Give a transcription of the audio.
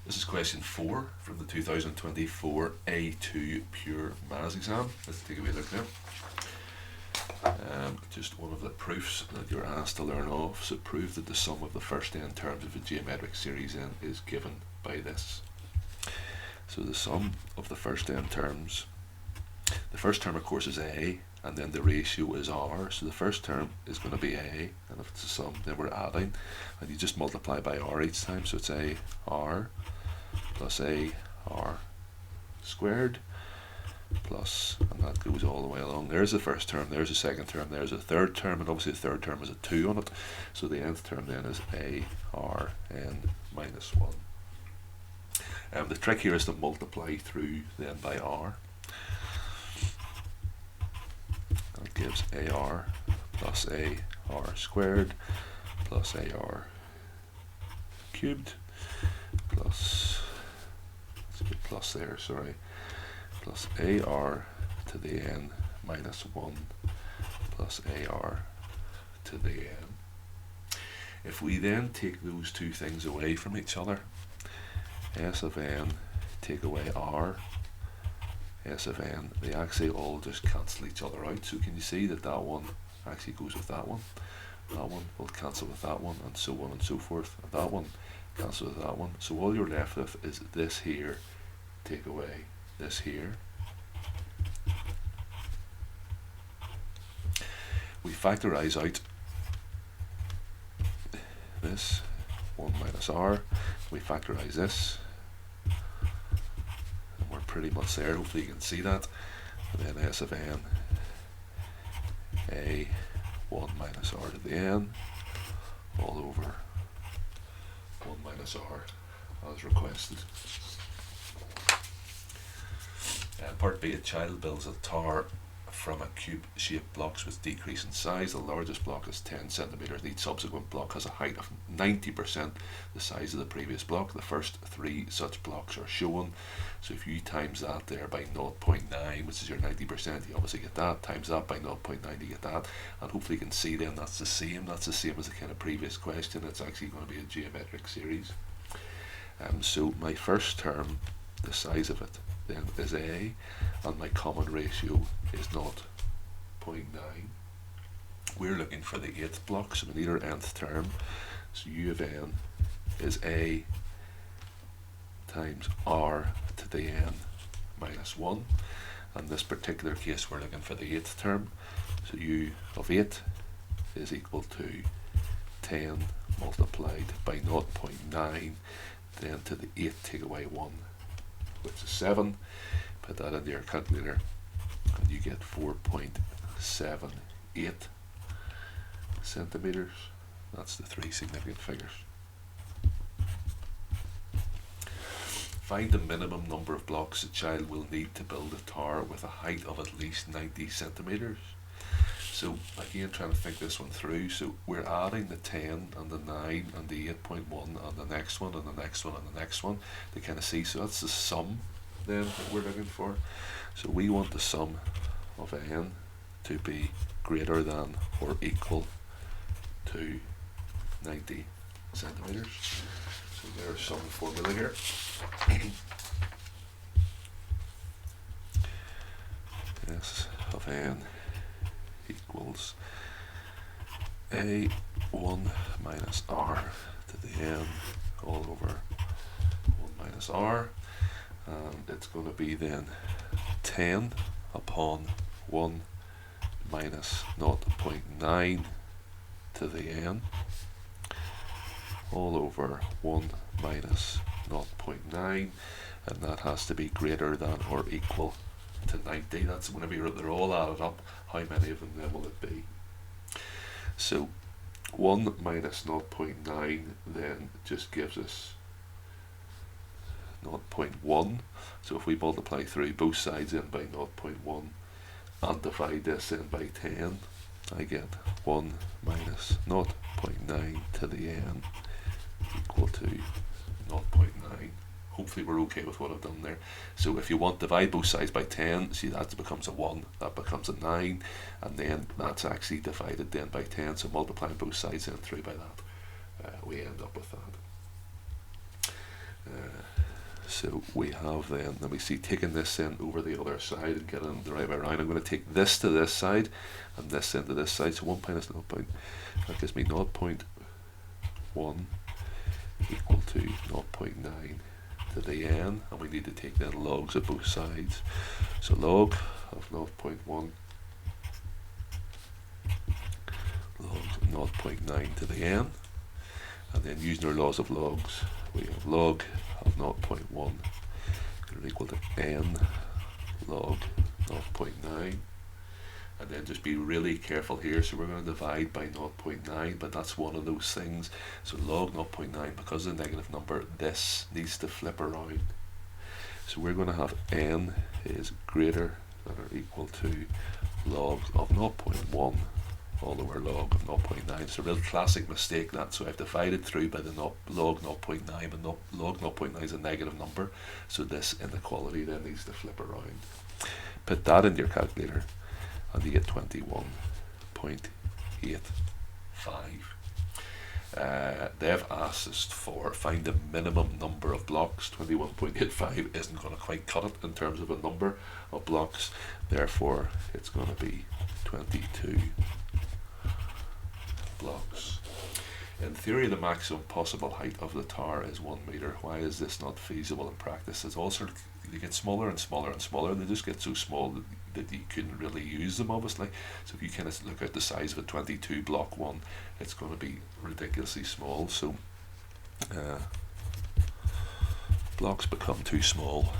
This is question 4 from the 2024 A2 Pure Maths exam. Let's take a wee look now. Just one of the proofs that you're asked to learn off. So prove that the sum of the first n terms of a geometric series n is given by this. So the sum of the first n terms, the first term of course is a, and then the ratio is r. So the first term is going to be a, and if it's a sum then we're adding, and you just multiply by r each time. So it's a r plus a r squared plus, and that goes all the way along. There's the first term, there's the second term, there's the third term, and obviously the third term has a 2 on it. So the nth term then is a r n minus 1. The trick here is to multiply through then by r. That gives ar plus a r squared plus ar cubed plus, let's get plus there, sorry, plus ar to the n minus 1 plus ar to the n. If we then take those two things away from each other, s of n take away r, s of n, they actually all just cancel each other out. So can you see that that one actually goes with that one will cancel with that one, and so on and so forth, and that one cancels with that one. So all you're left with is this here take away this here. We factorize out this 1 minus r, we factorize this, and we're pretty much there. Hopefully you can see that. And then s of n, a 1 minus r to the n all over 1 minus r as requested. Part B, a child builds a tower from a cube-shaped blocks with decrease in size. The largest block is 10 centimeters. Each subsequent block has a height of 90% the size of the previous block. The first 3 such blocks are shown. So if you times that there by 0.9, which is your 90%, you obviously get that. Times that by 0.9, you get that. And hopefully you can see then that's the same. That's the same as the kind of previous question. It's actually going to be a geometric series. So my first term, the size of it then is a, and my common ratio is 0.9. We're looking for the 8th block, so we need our nth term. So u of n is a times r to the n minus 1. In this particular case we're looking for the 8th term. So u of 8 is equal to 10 multiplied by 0.9, then to the 8 take away 1, which is 7. Put that into your calculator and you get 4.78 centimeters. That's the 3 significant figures. Find the minimum number of blocks a child will need to build a tower with a height of at least 90 centimeters. So again, trying to think this one through. So we're adding the 10 and the 9 and the 8.1 and the next one and the next one and the next one to kind of see. So that's the sum then that we're looking for. So we want the sum of n to be greater than or equal to 90 centimeters. So there's some formula here. S of n equals a1 minus r to the n all over 1 minus r, and it's going to be then 10 upon 1 minus 0.9 to the n all over 1 minus 0.9, and that has to be greater than or equal to 90. That's whenever they're all added up, how many of them then will it be? So 1 minus 0.9 then just gives us 0.1. So if we multiply through both sides in by 0.1 and divide this in by 10, I get 1 minus 0.9 to the n equal to 0.9. Hopefully we're okay with what I've done there. So if you want to divide both sides by 10, see that becomes a 1, that becomes a 9, and then that's actually divided then by 10, so multiplying both sides in through by that, we end up with that. So we have then, let me see, taking this then over the other side and getting the right way around. I'm going to take this to this side and this into this side. So 1 minus 0. That gives me 0.1 equal to 0.9 to the n, and we need to take then logs of both sides. So log of 0.1 logs of 0.9 to the n, and then using our laws of logs, we have log of 0.1 equal to n log 0.9, and then just be really careful here. So we're going to divide by 0.9, but that's one of those things. So log 0.9, because of the negative number, this needs to flip around. So we're going to have n is greater than or equal to log of 0.1 all over log of 0.9. It's a real classic mistake, that. So I've divided through by the log 0.9, but log 0.9 is a negative number, so this inequality then needs to flip around. Put that into your calculator and you get 21.85. They've asked us for find the minimum number of blocks. 21.85 isn't going to quite cut it in terms of a number of blocks, therefore it's going to be 22 blocks. In theory, the maximum possible height of the tower is 1 meter. Why is this not feasible in practice? It's also, they get smaller and smaller and smaller, and they just get so small that you couldn't really use them, obviously. So if you kind of look at the size of a 22 block one, it's going to be ridiculously small. So blocks become too small